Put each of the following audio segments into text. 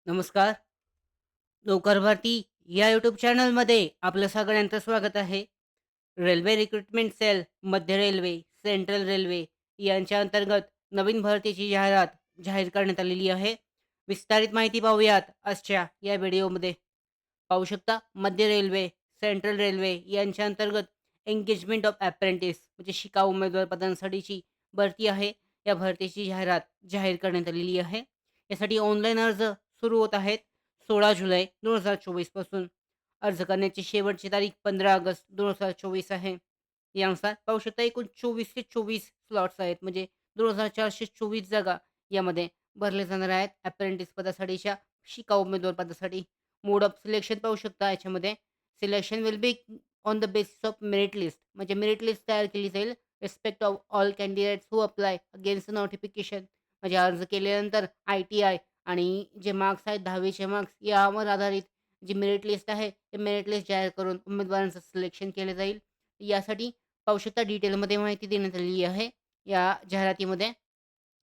नमस्कार. नौकर भरती या यूट्यूब चॅनलमध्ये आपलं सगळ्यांचं स्वागत आहे. रेल्वे रिक्रुटमेंट सेल, मध्य रेल्वे, सेंट्रल रेल्वे यांच्या अंतर्गत नवीन भरतीची जाहिरात जाहीर करण्यात आलेली आहे. विस्तारित माहिती पाहूयात आजच्या या व्हिडिओमध्ये. पाहू शकता मध्य रेल्वे, सेंट्रल रेल्वे यांच्या अंतर्गत एंगेजमेंट ऑफ अप्रेंटिस म्हणजे शिकाऊ उमेदवार पदांसाठीची भरती आहे. या भरतीची जाहिरात जाहीर करण्यात आलेली आहे. यासाठी ऑनलाईन अर्ज सुरू होत आहेत 16 जुलै 2024 पासून. अर्ज करण्याची शेवटची तारीख 15 ऑगस्ट 2024 आहे. यानुसार पाहू शकता एकूण 24 ते 24 स्लॉट्स आहेत. म्हणजे 2424 जागा यामध्ये भरले जाणार आहेत अप्रेंटिस पदासाठीच्या शिकाऊ उमेदवार पदासाठी. मोड ऑफ सिलेक्शन पाहू शकता याच्यामध्ये. Selection will be on the basis of merit list म्हणजे मेरिट लिस्ट तयार केली जाईल. Respect of all candidates who apply against notification म्हणजे अर्ज केल्यानंतर आय-टी-आय आणि जे मार्क्स आहेत 10वीचे मार्क्स यावर आधारित जी मेरिट लिस्ट आहे, ते मेरिट लिस्ट जाहीर करून उमेदवारांचं सिलेक्शन केलं जाईल. यासाठी पाहू शकता डिटेलमध्ये माहिती देण्यात आलेली आहे या जाहिरातीमध्ये.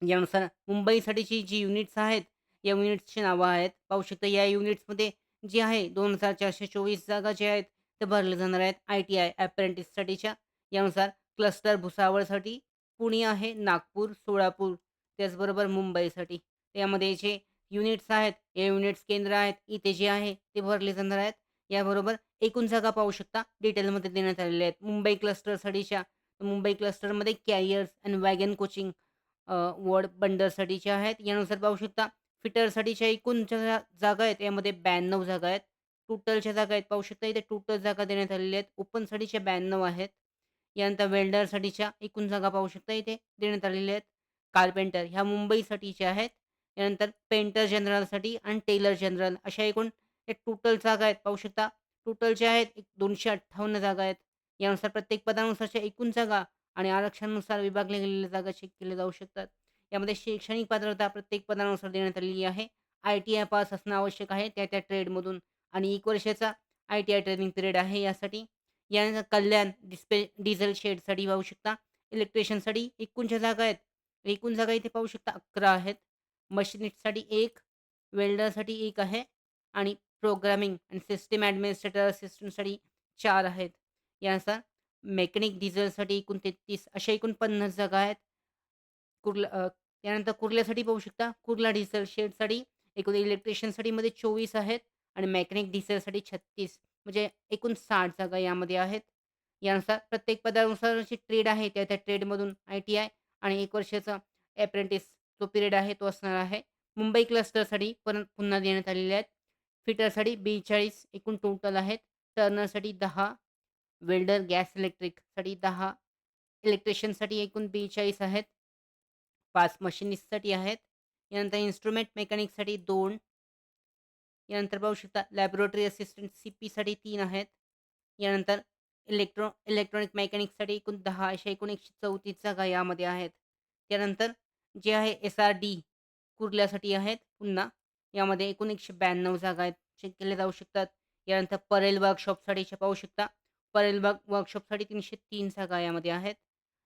यानुसार मुंबईसाठीची जी युनिट्स आहेत, या युनिट्सची नावं आहेत. पाहू शकता या युनिट्समध्ये जे आहे 2424 जागा ज्या आहेत, ते भरल्या जाणार आहेत आय-टी-आय अप्रेंटिससाठीच्या. यानुसार क्लस्टर भुसावळसाठी पुणे आहे, नागपूर, सोलापूर त्याचबरोबर मुंबईसाठी. यामध्ये जे युनिट्स आहेत, या युनिट्स केंद्र आहेत, इथे जे आहे ते भरले जाणार आहेत. याबरोबर एकूण जागा पाहू शकता डिटेलमध्ये देण्यात आलेल्या आहेत. मुंबई क्लस्टरसाठीच्या मुंबई क्लस्टरमध्ये carriers and wagon coaching ward बंडरसाठीच्या आहेत. यानुसार पाहू शकता फिटरसाठीच्या एकूण जागा आहेत यामध्ये 92 जागा आहेत. टोटलच्या जागा आहेत पाहू शकता इथे टोटल जागा देण्यात आलेल्या आहेत. ओपनसाठीच्या 92 आहेत. यानंतर वेल्डरसाठीच्या एकूण जागा पाहू शकता इथे देण्यात आलेल्या आहेत. कार्पेंटर ह्या मुंबईसाठीच्या आहेत. यानंतर पेंटर जनरलसाठी आणि टेलर जनरल अशा एकूण या टोटल जागा आहेत पाहू शकता. टोटलच्या आहेत 258 जागा आहेत. यानुसार प्रत्येक पदानुसारच्या एकूण जागा आणि आरक्षणानुसार विभागल्या गेलेल्या जागा चेक केल्या जाऊ शकतात. यामध्ये शैक्षणिक पात्रता प्रत्येक पदानुसार देण्यात आलेली आहे. आय-टी-आय पास असणं आवश्यक आहे त्या ट्रेडमधून आणि 1 वर्षाचा आय-टी-आय ट्रेनिंग पिरियड आहे यासाठी. यानंतर कल्याण डिझेल शेडसाठी पाहू शकता. इलेक्ट्रिशियनसाठी एकूणच्या जागा आहेत. एकूण जागा इथे पाहू शकता 11 आहेत. मशिनिस्टसाठी 1, वेल्डरसाठी 1 आहे आणि प्रोग्रामिंग आणि सिस्टम ॲडमिनिस्ट्रेटर असिस्टंटसाठी 4 आहेत. यानुसार मेकॅनिक डिझेलसाठी एकूण 33 अशा एकूण 50 जागा आहेत. त्यानंतर कुर्ल्यासाठी पाहू शकता. कुर्ला डिझेल शेडसाठी एकूण इलेक्ट्रिशियनसाठी मध्ये 24 आहेत आणि मेकॅनिक डिझेलसाठी 36 म्हणजे एकूण 60 जागा यामध्ये आहेत. यानुसार प्रत्येक पदानुसारची ट्रेड आहे त्या ट्रेडमधून आय-टी-आय आणि 1 वर्षाचा अप्रेंटिस जो पिरियड आहे तो असणार आहे. मुंबई क्लस्टरसाठी पुन्हा देण्यात आलेले आहेत. फिटरसाठी 42 एकूण टोटल आहेत. टर्नरसाठी 10, वेल्डर गॅस इलेक्ट्रिकसाठी 10, इलेक्ट्रिशियनसाठी एकूण 42 आहेत. 5 मशिनिस्टसाठी आहेत. यानंतर इन्स्ट्रुमेंट मेकॅनिकसाठी 2. यानंतर पाहू शकता लॅबोरेटरी असिस्टंट सी-पीसाठी 3 आहेत. यानंतर इलेक्ट्रॉनिक मेकॅनिकसाठी एकूण 10 अशा एकूण 134 जागा यामध्ये आहेत. त्यानंतर जे आहे एस-आर-डी कुर्ल्यासाठी आहेत पुन्हा. यामध्ये एकूण 192 जागा आहेत. चेक केल्या जाऊ शकतात. यानंतर परेल वर्कशॉपसाठीच्या पाहू शकता. परेल वर्कशॉपसाठी 303 जागा यामध्ये आहेत.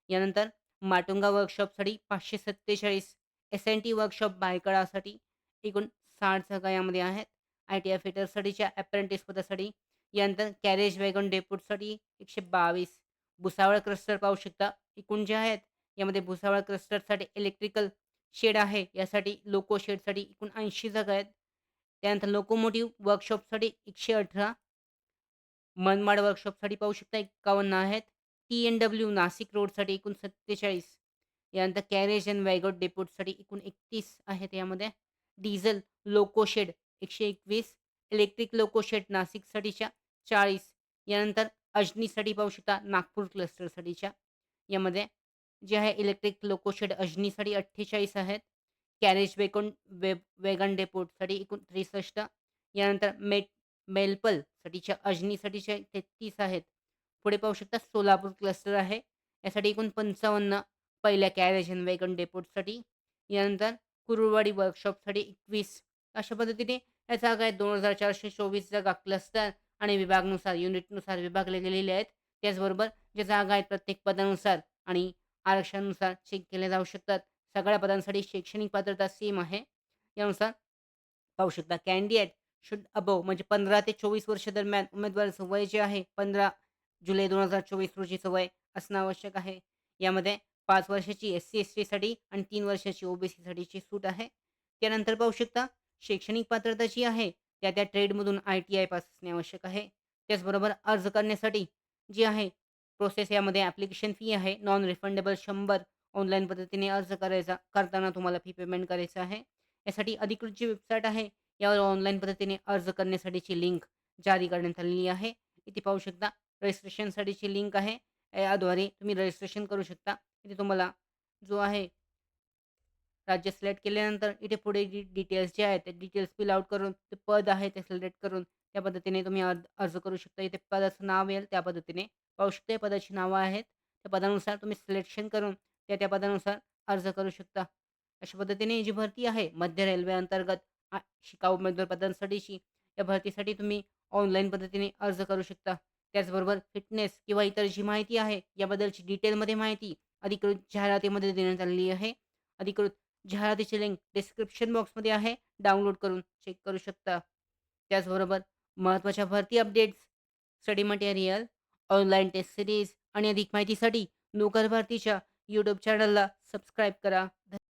यानंतर माटुंगा वर्कशॉपसाठी 547, एस-एन-टी वर्कशॉप भायखळासाठी एकूण 60 जागा यामध्ये आहेत. आय-टी-आय फिटरसाठीच्या अप्रेंटिस पदासाठी. यानंतर कॅरेज वॅगन डेपोटसाठी 122. भुसावळ क्लस्टर पाहू शकता. एकूण जे आहेत यामध्ये भुसावळ क्लस्टरसाठी इलेक्ट्रिकल शेड आहे. यासाठी लोको शेडसाठी एकूण 80 जागा आहेत. त्यानंतर लोकोमोटिव्ह वर्कशॉपसाठी 118. मनमाड वर्कशॉपसाठी पाहू शकता 51 आहेत. टी-एन-डब्ल्यू नाशिक रोडसाठी एकूण 47. यानंतर कॅरेज अँड वॅगन डेपोटसाठी एकूण 31 आहेत यामध्ये. Diesel loco shed 121, electric loco shed नाशिकसाठीच्या 40. यानंतर अजनीसाठी पाहू शकता नागपूर क्लस्टरसाठीच्या. यामध्ये जे आहे इलेक्ट्रिक लोको शेड अजनीसाठी 48 आहेत. कॅरेज वॅगन डेपोटसाठी एकूण 63. यानंतर मेलपलसाठीच्या अजनीसाठीच्या 33 आहेत. पुढे पाहू शकता सोलापूर क्लस्टर आहे. यासाठी एकूण 55 पहिल्या कॅरेज अँड वॅगन डेपोटसाठी. यानंतर कुरुळवाडी वर्कशॉपसाठी 21 अशा पद्धतीने या जागा आहेत 2424 जागा क्लस्टर आणि विभागनुसार, युनिटनुसार विभागल्या गेलेल्या आहेत. त्याचबरोबर ज्या जागा आहेत प्रत्येक पदानुसार आणि आरक्षणानुसार चेक केल्या जाऊ शकतात. सगळ्या पदांसाठी शैक्षणिक पात्रता सेम आहे. यानुसार पाहू शकता. कॅन्डिडेट शुड अबोव्ह म्हणजे 15 ते 24 वर्ष दरम्यान उमेदवाराचं वय जे आहे 15 जुलै 2024 रोजीचं वय असणं आवश्यक आहे. यामध्ये 5 वर्षाची एस-सी-एस-टीसाठी आणि 3 वर्षाची ओ-बी-सीसाठीची सूट आहे. त्यानंतर पाहू शकता शैक्षणिक पात्रता जी आहे त्या ट्रेडमधून आय-टी-आय पास असणे आवश्यक आहे. त्याचबरोबर अर्ज करण्यासाठी जी आहे प्रोसेस यामध्ये ॲप्लिकेशन फी आहे नॉन रिफंडेबल 100 ऑनलाईन पद्धतीने अर्ज करताना तुम्हाला फी पेमेंट करायचं आहे. यासाठी अधिकृत जी वेबसाईट आहे यावर ऑनलाईन पद्धतीने अर्ज करण्यासाठीची लिंक जारी करण्यात आलेली आहे. इथे पाहू शकता रजिस्ट्रेशनसाठीची लिंक आहे. याद्वारे तुम्ही रजिस्ट्रेशन करू शकता. इथे तुम्हाला जो आहे राज्य सिलेक्ट केल्यानंतर इथे पुढे डिटेल्स जे आहेत ते डिटेल्स फिल आउट करून ते पद आहे ते सिलेक्ट करून त्या पद्धतीने तुम्ही अर्ज करू शकता. इथे पदाचं नाव येईल त्या पद्धतीने पाहू शकता. या पदाची नावं आहेत. त्या पदानुसार तुम्ही सिलेक्शन करून त्या पदानुसार अर्ज करू शकता. अशा पद्धतीने ही जी भरती आहे मध्य रेल्वे अंतर्गत शिकाऊ उमेदवार पदांसाठीची, या भरतीसाठी तुम्ही ऑनलाईन पद्धतीने अर्ज करू शकता. त्याचबरोबर फिटनेस किंवा इतर जी माहिती आहे याबद्दलची डिटेलमध्ये माहिती अधिकृत जाहिरातीमध्ये देण्यात आलेली आहे. अधिकृत जाहिरातीची लिंक डिस्क्रिप्शन बॉक्समध्ये आहे. डाउनलोड करून चेक करू शकता. त्याचबरोबर महत्त्वाच्या भरती updates, study material, online test series आणि अधिक माहितीसाठी नोकर भारतीच्या यूट्यूब चॅनलला सबस्क्राईब करा.